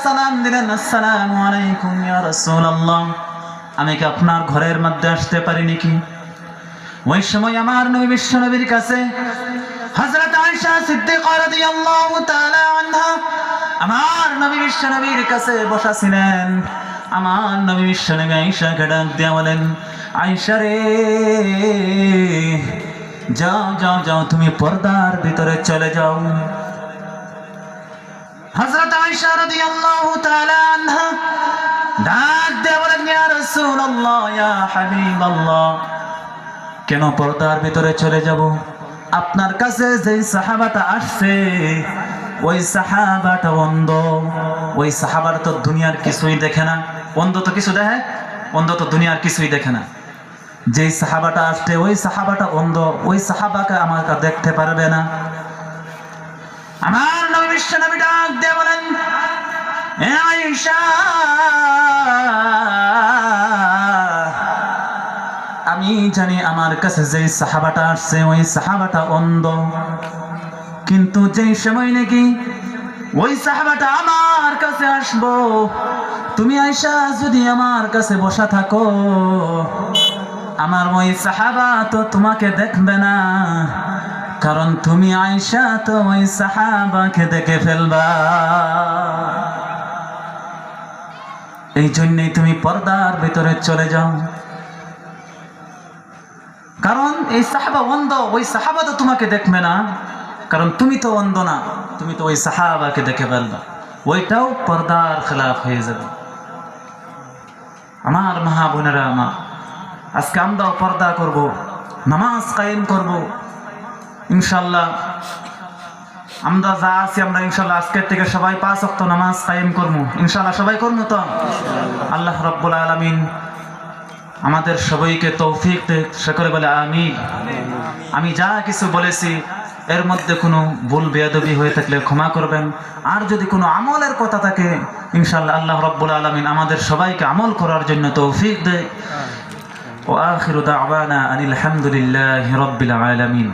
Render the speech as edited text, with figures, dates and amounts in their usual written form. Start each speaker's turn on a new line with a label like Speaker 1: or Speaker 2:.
Speaker 1: সালাম দিলেন, আসসালামু আলাইকুম ইয়া রাসূলুল্লাহ, আমি কি আপনার ঘরের মধ্যে আসতে পারি নাকি? ওই সময় আমার নবী বিশ্ব নবীর কাছে হযরত আয়েশা সিদ্দিকা রাদিয়াল্লাহু তাআলা আনহা আমার নবী বিশ্ব নবীর কাছে বসা ছিলেন। আমার নবী বিশ্ব নবী আয়েশাকে ডাক দিয়ে বলেন, আয়েশা রে, যাও যাও যাও, তুমি পর্দার ভিতরে চলে যাও। হযরত আয়েশা রাদিয়াল্লাহু তাআলা আনহা ডাক দিয়ে বলেন, ইয়া রাসূলুল্লাহ, ইয়া হাবিবাল্লাহ, কেন পর্দার ভিতরে চলে যাব? আপনার কাছে যেই সাহাবাটা আসছে ওই সাহাবাটা অন্ধ। ওই সাহাবাটা তো দুনিয়ার কিছুই দেখে না। অন্ধ তো কিছু দেখে? অন্ধ তো দুনিয়ার কিছুই দেখে না। যেই সাহাবাটা আসছে ওই সাহাবাটা অন্ধ, ওই সাহাবাকে আমার দেখতে পারবে না। আমার নবী বিশ্ব নবী ডাক দিয়ে বলেন, এ আয়েশা, আমি জানি আমার কাছে যে সাহাবাটা আসছে ওই সাহাবাটা অন্ধ, কিন্তু যেই সময় নাকি ওই সাহাবাটা আমার কাছে আসবো, তুমি আয়েশা যদি আমার কাছে বসা থাকো, আমার ওই সাহাবা তো তোমাকে দেখবে না, কারণ তুমি আয়েশা তো ওই সাহাবাকে দেখে ফেলবা। এই জন্যই তুমি পর্দার ভিতরে চলে যাও, কারণ এই সাহাবা অন্ধ, ওই সাহাবা তো তোমাকে দেখবে না, কারণ তুমি তো অন্ধ না, তুমি তো ওই সাহাবাকে দেখে ফেলবা, ওইটাও পর্দার খেলাফ হয়ে যাবে। আমার মা বোনেরা, আমার আজকে আমরাও পর্দা করব, নামাজ কায়েম করব ইনশাল্লাহ। আমরা যা আছি আমরা ইনশাল্লাহ আজকের থেকে সবাই 5 ওয়াক্ত নামাজ কায়েম করবো ইনশাল্লাহ। সবাই করবো তো? আল্লাহ রাব্বুল আলামিন আমাদের সবাইকে তৌফিক দেখ, সে করে বলে আমিন। আমি যা কিছু বলেছি এর মধ্যে কোনো ভুল বেয়াদবি হয়ে থাকলে ক্ষমা করবেন, আর যদি কোনো আমলের কথা থাকে ইনশাআল্লাহ আল্লাহ রাব্বুল আলামিন আমাদের সবাইকে আমল করার জন্য তৌফিক দেয়। ওয়া আখিরু দাওয়ানা আনিল হামদুলিল্লাহি রাব্বিল আলামিন।